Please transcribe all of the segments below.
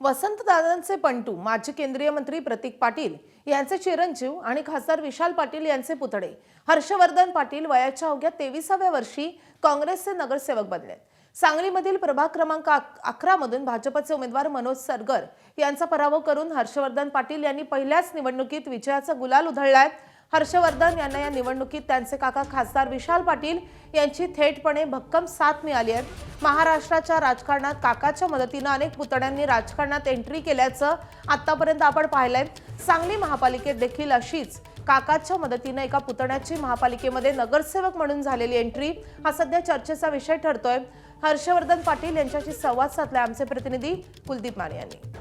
वसंतदादांचे पंटू माजी केंद्रीय मंत्री प्रतीक पाटील यांचे चिरंजीव आणि खासदार विशाल पाटील यांचे पुतणे हर्षवर्धन पाटील वयाच्या अवघ्या 23व्या वर्षी काँग्रेसचे नगरसेवक बनले। सांगलीमधील प्रभाग क्रमांक 11 मधून भाजपचे उमेदवार मनोज सरगर यांचा पराभव करून हर्षवर्धन पाटील यांनी पहिल्याच निवडणुकीत विजयाचा गुलाल उधळलाय। हर्षवर्धन यांना या निवडणुकीत त्यांचे काका खासदार विशाल पाटील यांची थेटपणे भक्कम साथ मिळाली आहे। महाराष्ट्राच्या राजकारणात काकाच्या मदतीने अनेक पुतण्यांनी राजकारणात एंट्री केल्याचं आतापर्यंत आपण पाहिलंय। सांगली महापालिकेत देखील अशीच काकाच्या मदतीने एका पुतण्याची महापालिकेमध्ये नगरसेवक म्हणून झालेली एंट्री हा सध्या चर्चेचा विषय ठरतोय। हर्षवर्धन पाटील यांच्याशी संवाद साधलाय आमचे प्रतिनिधी कुलदीप माने यांनी।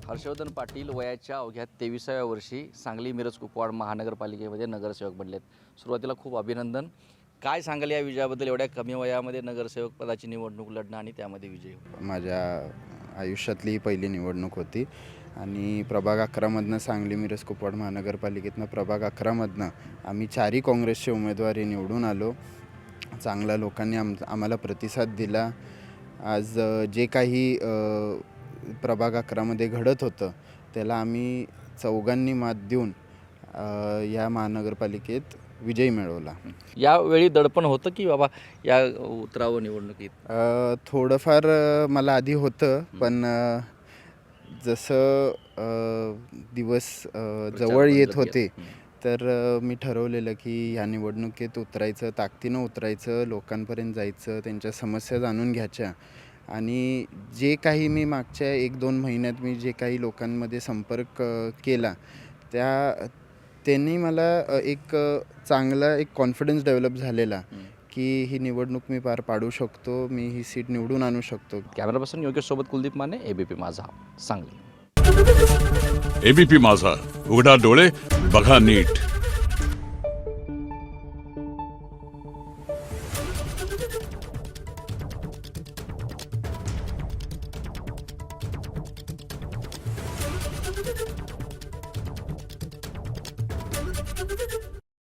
हर्षवर्धन पाटील वयाच्या अवघ्या 23व्या वर्षी सांगली मिरज कुपवाड महानगरपालिकेमध्ये नगरसेवक बनलेत। सुरुवातीला खूप अभिनंदन। काय सांगाल या विजयाबद्दल? एवढ्या कमी वयामध्ये नगरसेवक पदाची निवडणूक लढणं आणि त्यामध्ये विजय? माझ्या आयुष्यातली पहिली निवडणूक होती आणि प्रभाग 11 मधनं सांगली मिरज कुपवाड महानगरपालिकेतनं प्रभाग 11 मधनं आम्ही 4 काँग्रेसचे उमेदवारी निवडून आलो। चांगल्या लोकांनी आम्हाला प्रतिसाद दिला। आज जे काही प्रभाग 11 मध्ये घडत होतं त्याला आम्ही चौघांनी मात देऊन या महानगरपालिकेत विजय मिळवला। यावेळी दडपण होतं की बाबा या उतरावं निवडणुकीत? थोडंफार मला आधी होतं, पण जसं दिवस जवळ येत होते तर मी ठरवलेलं की ह्या निवडणुकीत उतरायचं, ताकदीनं उतरायचं, लोकांपर्यंत जायचं, त्यांच्या समस्या जाणून घ्यायच्या। आणि जे काही मी मागच्या 1-2 महिन्यात मी जे काही लोकांमध्ये संपर्क केला त्यांनी मला एक चांगला कॉन्फिडन्स डेव्हलप झालेला की ही निवडणूक मी पार पाडू शकतो, मी ही सीट निवडून आणू शकतो। कॅमेरा पर्सन योगेश सोबत कुलदीप माने, एबीपी माझा, सांगली। एबीपी माझा, उघडा डोळे बघा नीट। Thank you.